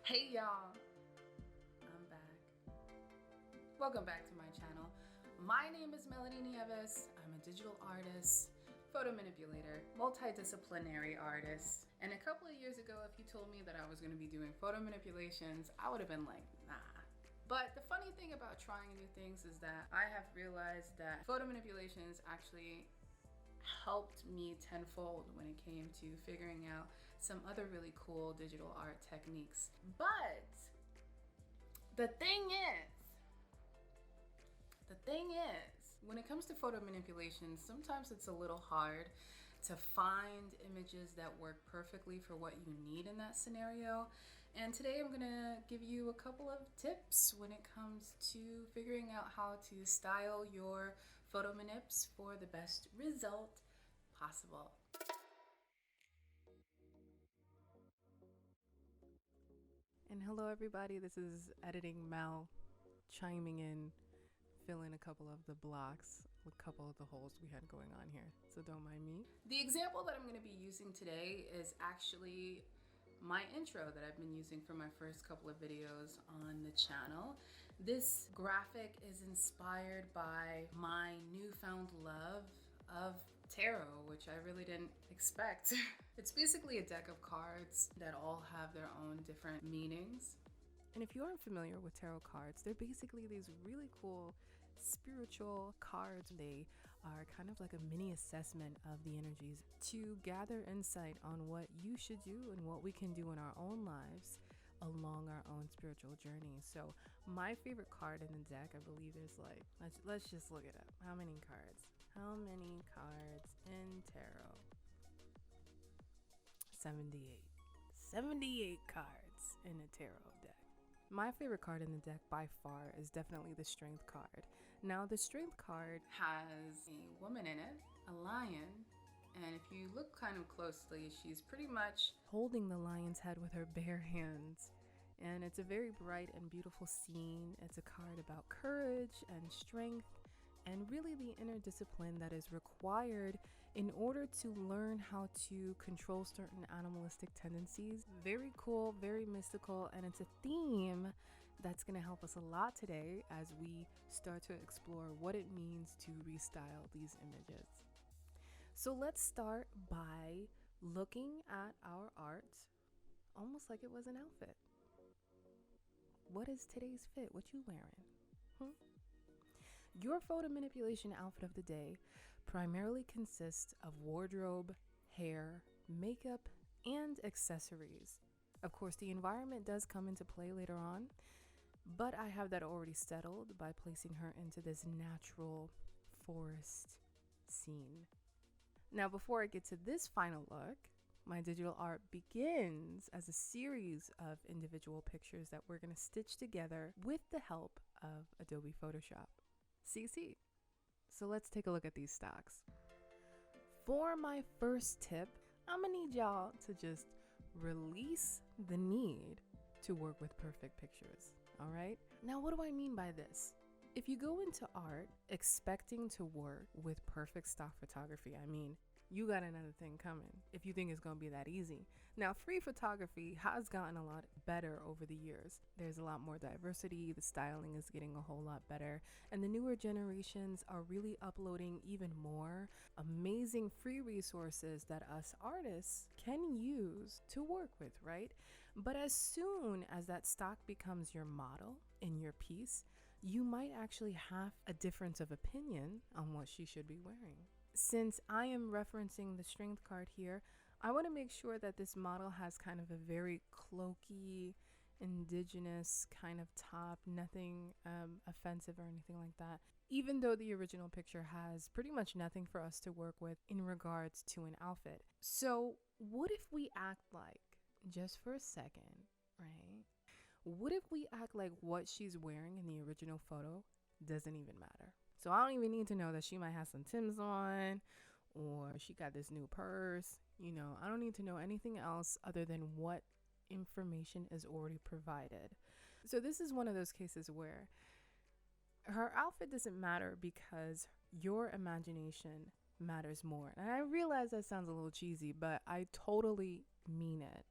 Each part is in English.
Hey y'all, I'm back. Welcome back to my channel. My name is Nieves. I'm a digital artist, photo manipulator, multidisciplinary artist. And a couple of years ago, if you told me that I was going to be doing photo manipulations, I would have been like, nah. But the funny thing about trying new things is that I have realized that photo manipulations actually helped me tenfold when it came to figuring out some other really cool digital art techniques. But the thing is, when it comes to photo manipulation, sometimes it's a little hard to find images that work perfectly for what you need in that scenario. And today I'm gonna give you a couple of tips when it comes to figuring out how to style your photo manips for the best result possible. And hello everybody, this is Editing Mel chiming in, fill in a couple of the blocks, a couple of the holes we had going on here, so don't mind me. The example that I'm going to be using today is actually my intro that I've been using for my first couple of videos on the channel. This graphic is inspired by my newfound love of tarot, which I really didn't expect. It's basically a deck of cards that all have their own different meanings. And if you aren't familiar with tarot cards, they're basically these really cool spiritual cards. They are kind of like a mini assessment of the energies to gather insight on what you should do and what we can do in our own lives along our own spiritual journey. So my favorite card in the deck, I believe, is like, let's just look it up. How many cards? How many cards in tarot? 78. 78 cards in a tarot deck. My favorite card in the deck by far is definitely the Strength card. Now, the Strength card has a woman in it, a lion, and if you look kind of closely, she's pretty much holding the lion's head with her bare hands. And it's a very bright and beautiful scene. It's a card about courage and strength and really the inner discipline that is required in order to learn how to control certain animalistic tendencies. Very cool, very mystical, and it's a theme that's going to help us a lot today as we start to explore what it means to restyle these images. So let's start by looking at our art almost like it was an outfit. What is today's fit? What you wearing? Your photo manipulation outfit of the day primarily consists of wardrobe, hair, makeup, and accessories. Of course, the environment does come into play later on, but I have that already settled by placing her into this natural forest scene. Now, before I get to this final look, my digital art begins as a series of individual pictures that we're going to stitch together with the help of Adobe Photoshop. CC. So let's take a look at these stocks. For my first tip, I'm gonna need y'all to just release the need to work with perfect pictures, all right? Now, what do I mean by this? If you go into art expecting to work with perfect stock photography, I mean, you got another thing coming if you think it's going to be that easy. Now, free photography has gotten a lot better over the years. There's a lot more diversity, the styling is getting a whole lot better, and the newer generations are really uploading even more amazing free resources that us artists can use to work with, right? But as soon as that stock becomes your model in your piece, you might actually have a difference of opinion on what she should be wearing. Since I am referencing the Strength card here, I want to make sure that this model has kind of a very cloaky, indigenous kind of top, nothing offensive or anything like that. Even though the original picture has pretty much nothing for us to work with in regards to an outfit. So what if we act like, just for a second, right? What if we act like what she's wearing in the original photo doesn't even matter? So I don't even need to know that she might have some Timbs on or she got this new purse. I don't need to know anything else other than what information is already provided. So this is one of those cases where her outfit doesn't matter because your imagination matters more. And I realize that sounds a little cheesy, but I totally mean it.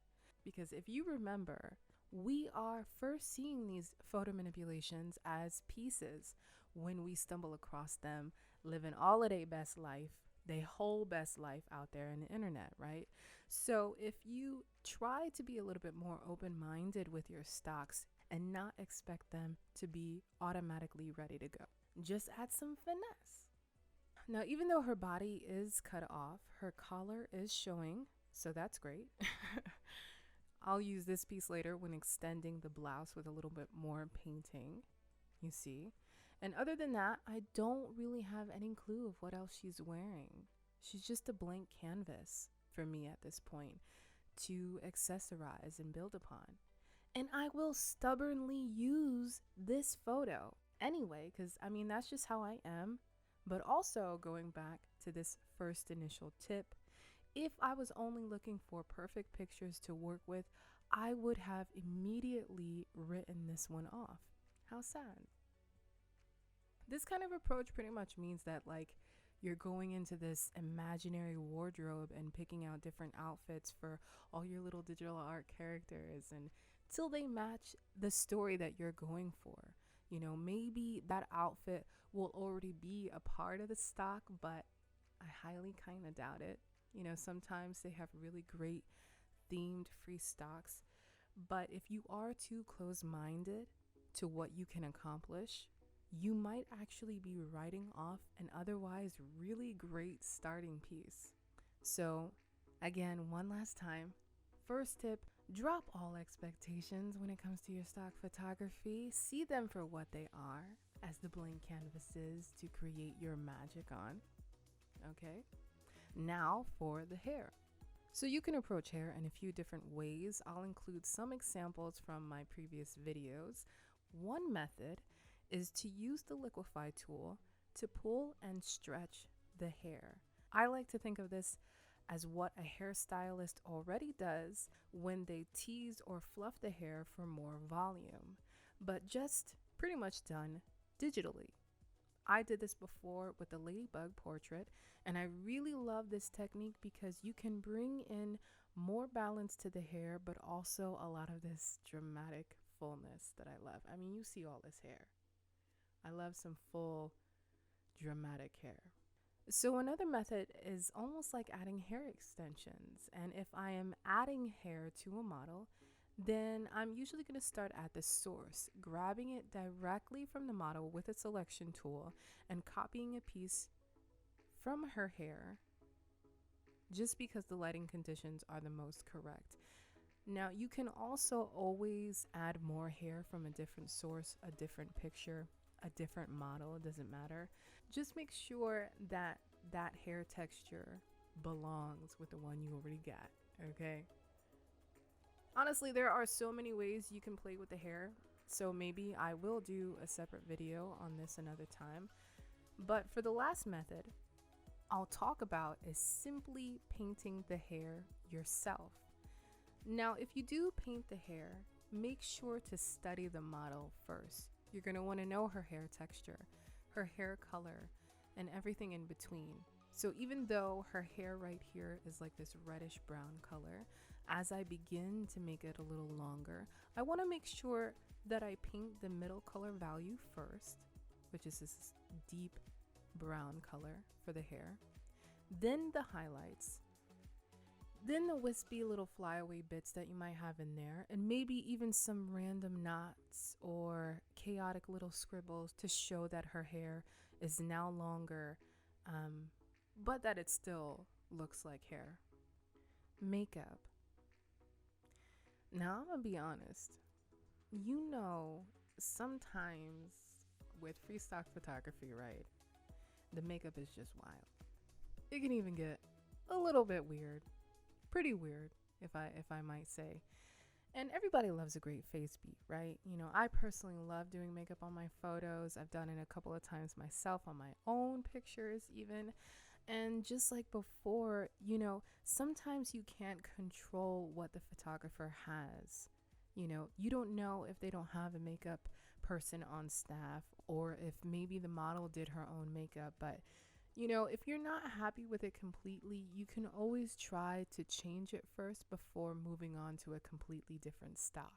Because if you remember, We are first seeing these photo manipulations as pieces when we stumble across them, living all of their best life, their whole best life out there in the internet, right? So if you try to be a little bit more open minded with your stocks and not expect them to be automatically ready to go, just add some finesse. Now, even though her body is cut off, her collar is showing, so that's great. I'll use this piece later when extending the blouse with a little bit more painting, you see. And other than that, I don't really have any clue of what else she's wearing. She's just a blank canvas for me at this point to accessorize and build upon. And I will stubbornly use this photo anyway, because I mean, that's just how I am. But also, going back to this first initial tip, if I was only looking for perfect pictures to work with, I would have immediately written this one off. How sad. This kind of approach pretty much means that, like, you're going into this imaginary wardrobe and picking out different outfits for all your little digital art characters and till they match the story that you're going for. You know, maybe that outfit will already be a part of the stock, but I highly kind of doubt it. You know, sometimes they have really great themed free stocks, but if you are too close-minded to what you can accomplish, you might actually be writing off an otherwise really great starting piece. So, again, one last time. First tip, drop all expectations when it comes to your stock photography. See them for what they are, as the blank canvases to create your magic on. Okay? Now for the hair. So you can approach hair in a few different ways. I'll include some examples from my previous videos. One method is to use the liquefy tool to pull and stretch the hair. I like to think of this as what a hairstylist already does when they tease or fluff the hair for more volume, but just pretty much done digitally. I did this before with the ladybug portrait, and I really love this technique because you can bring in more balance to the hair, but also a lot of this dramatic fullness that I love. I mean, you see all this hair. I love some full dramatic hair. So another method is almost like adding hair extensions. And if I am adding hair to a model, then I'm usually going to start at the source, grabbing it directly from the model with a selection tool and copying a piece from her hair just because the lighting conditions are the most correct. Now, you can also always add more hair from a different source, a different picture, a different model, it doesn't matter. Just make sure that that hair texture belongs with the one you already got, okay? Honestly, there are so many ways you can play with the hair, so maybe I will do a separate video on this another time. But for the last method I'll talk about is simply painting the hair yourself. Now, if you do paint the hair, make sure to study the model first. You're going to want to know her hair texture, her hair color, and everything in between. So even though her hair right here is like this reddish brown color, as I begin to make it a little longer, I want to make sure that I paint the middle color value first, which is this deep brown color for the hair, then the highlights, then the wispy little flyaway bits that you might have in there, and maybe even some random knots or chaotic little scribbles to show that her hair is now longer, but that it still looks like hair. Makeup. Now, I'm gonna be honest. You know, sometimes with free stock photography, right, the makeup is just wild. It can even get a little bit weird. Pretty weird, if I might say. And everybody loves a great face beat, right? You know, I personally love doing makeup on my photos. I've done it a couple of times myself on my own pictures even. And just like before, you know, sometimes you can't control what the photographer has. You know, you don't know if they don't have a makeup person on staff or if maybe the model did her own makeup, but you know, if you're not happy with it completely, you can always try to change it first before moving on to a completely different stock.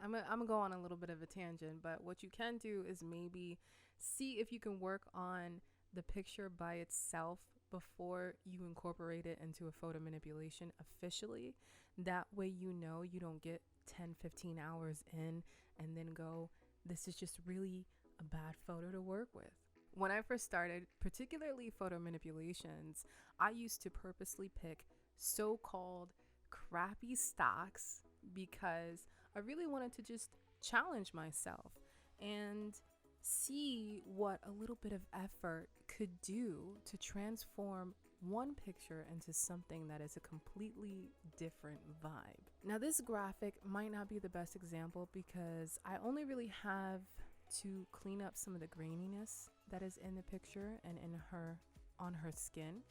I'm gonna go on a little bit of a tangent, but what you can do is maybe see if you can work on the picture by itself before you incorporate it into a photo manipulation officially. That way, you don't get 10, 15 hours in and then go, this is just really a bad photo to work with. When I first started, particularly photo manipulations, I used to purposely pick so called crappy stocks because I really wanted to just challenge myself and see what a little bit of effort could do to transform one picture into something that is a completely different vibe. Now, this graphic might not be the best example because I only really have to clean up some of the graininess that is in the picture and on her skin.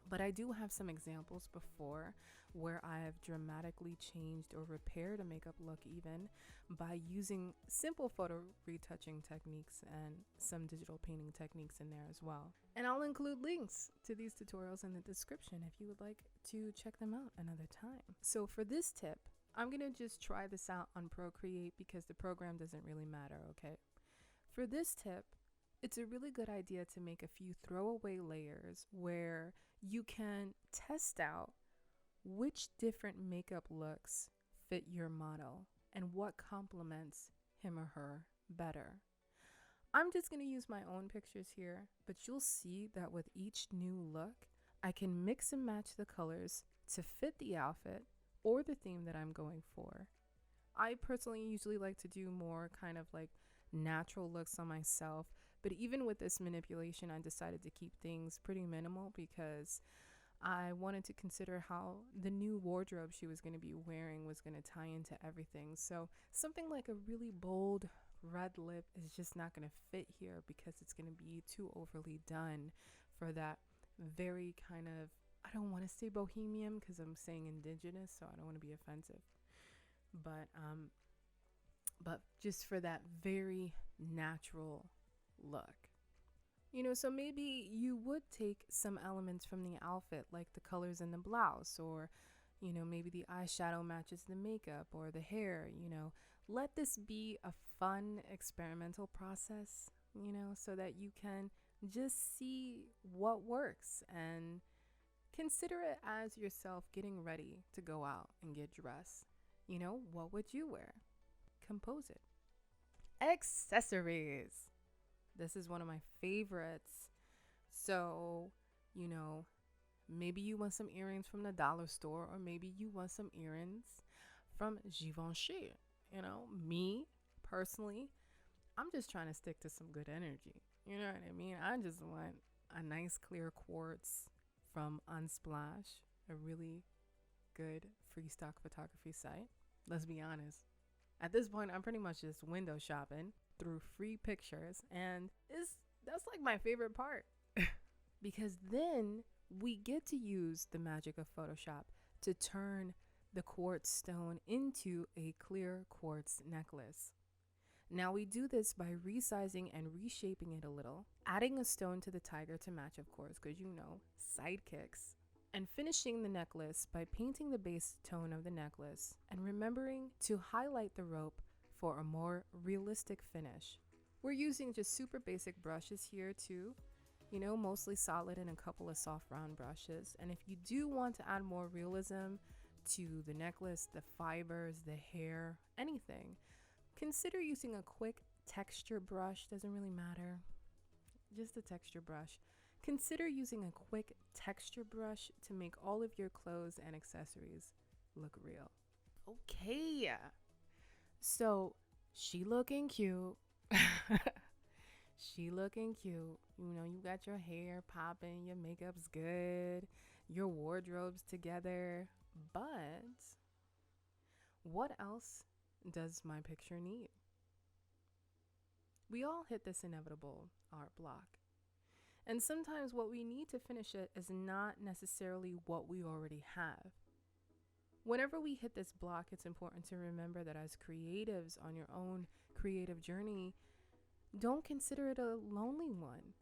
But I do have some examples before where I have dramatically changed or repaired a makeup look even by using simple photo retouching techniques and some digital painting techniques in there as well. And I'll include links to these tutorials in the description if you would like to check them out another time. So for this tip, I'm going to just try this out on Procreate because the program doesn't really matter, okay? For this tip, it's a really good idea to make a few throwaway layers where you can test out which different makeup looks fit your model and what complements him or her better. I'm just going to use my own pictures here, but you'll see that with each new look, I can mix and match the colors to fit the outfit or the theme that I'm going for. I personally usually like to do more kind of like natural looks on myself, but even with this manipulation, I decided to keep things pretty minimal because I wanted to consider how the new wardrobe she was going to be wearing was going to tie into everything. So something like a really bold red lip is just not going to fit here because it's going to be too overly done for that very kind of, I don't want to say bohemian because I'm saying indigenous, so I don't want to be offensive. But just for that very natural look. So maybe you would take some elements from the outfit, like the colors in the blouse, or, maybe the eyeshadow matches the makeup or the hair, Let this be a fun experimental process, so that you can just see what works and consider it as yourself getting ready to go out and get dressed. What would you wear? Compose it. Accessories. This is one of my favorites. So, maybe you want some earrings from the dollar store, or maybe you want some earrings from Givenchy. Me personally, I'm just trying to stick to some good energy. You know what I mean? I just want a nice clear quartz from Unsplash, a really good free stock photography site. Let's be honest. At this point, I'm pretty much just window shopping through free pictures, and that's like my favorite part because then we get to use the magic of Photoshop to turn the quartz stone into a clear quartz necklace. Now we do this by resizing and reshaping it a little, adding a stone to the tiger to match, of course, because sidekicks, and finishing the necklace by painting the base tone of the necklace and remembering to highlight the rope for a more realistic finish. We're using just super basic brushes here too, mostly solid and a couple of soft round brushes. And if you do want to add more realism to the necklace, the fibers, the hair, anything, consider using a quick texture brush. Doesn't really matter, just a texture brush. Consider using a quick texture brush to make all of your clothes and accessories look real. Okay. So she looking cute. She looking cute. You got your hair popping, your makeup's good, your wardrobe's together. But what else does my picture need? We all hit this inevitable art block. And sometimes what we need to finish it is not necessarily what we already have. Whenever we hit this block, it's important to remember that as creatives on your own creative journey, don't consider it a lonely one.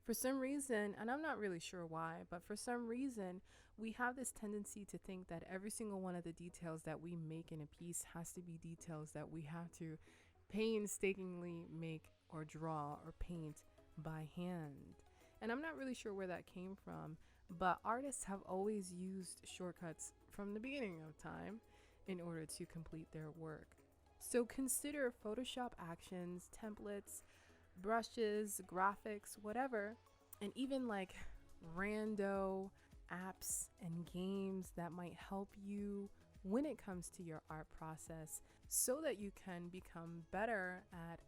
For some reason, and I'm not really sure why, but for some reason, we have this tendency to think that every single one of the details that we make in a piece has to be details that we have to painstakingly make or draw or paint by hand. And I'm not really sure where that came from, but artists have always used shortcuts from the beginning of time in order to complete their work. So consider Photoshop actions, templates, brushes, graphics, whatever, and even like rando apps and games that might help you when it comes to your art process so that you can become better at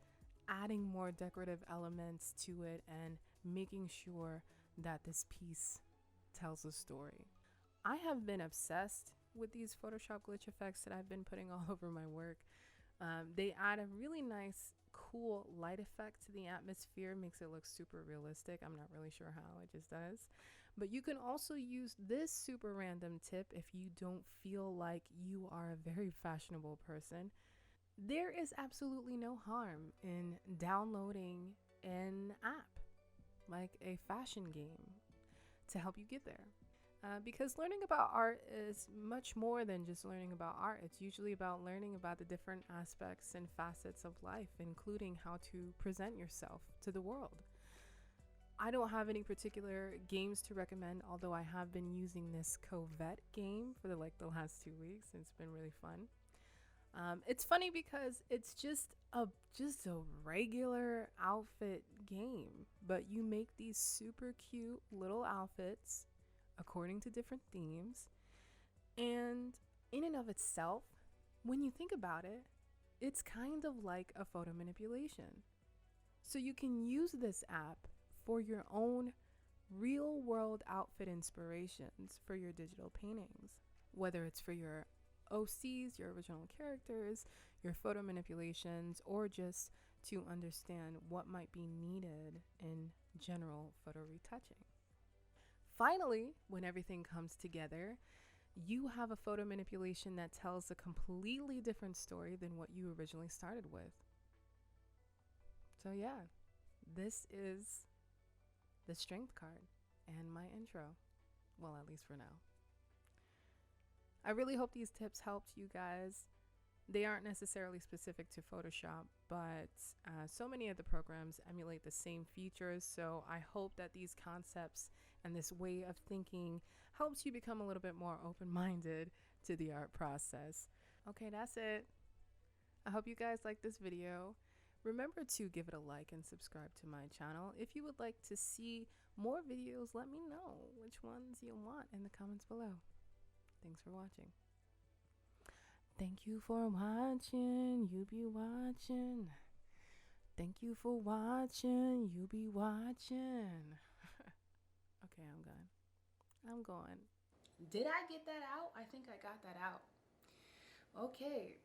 adding more decorative elements to it and making sure that this piece tells a story. I have been obsessed with these Photoshop glitch effects that I've been putting all over my work. They add a really nice, cool light effect to the atmosphere, makes it look super realistic. I'm not really sure how, it just does. But you can also use this super random tip if you don't feel like you are a very fashionable person. There is absolutely no harm in downloading an app, like a fashion game, to help you get there. Because learning about art is much more than just learning about art. It's usually about learning about the different aspects and facets of life, including how to present yourself to the world. I don't have any particular games to recommend, although I have been using this Covette game for the last 2 weeks. It's been really fun. It's funny because it's just a regular outfit game, but you make these super cute little outfits according to different themes. And in and of itself, when you think about it, it's kind of like a photo manipulation. So you can use this app for your own real world outfit inspirations for your digital paintings, whether it's for your OCs, your original characters, your photo manipulations, or just to understand what might be needed in general photo retouching. Finally, when everything comes together, you have a photo manipulation that tells a completely different story than what you originally started with. So, yeah, this is the strength card and my intro. Well, at least for now. I really hope these tips helped you guys. They aren't necessarily specific to Photoshop, but so many of the programs emulate the same features. So I hope that these concepts and this way of thinking helps you become a little bit more open-minded to the art process. Okay, that's it. I hope you guys like this video. Remember to give it a like and subscribe to my channel. If you would like to see more videos, let me know which ones you want in the comments below. Thanks for watching. Thank you for watching, you be watching. Thank you for watching, you be watching. Okay, I'm going. Did I get that out? I think I got that out. Okay.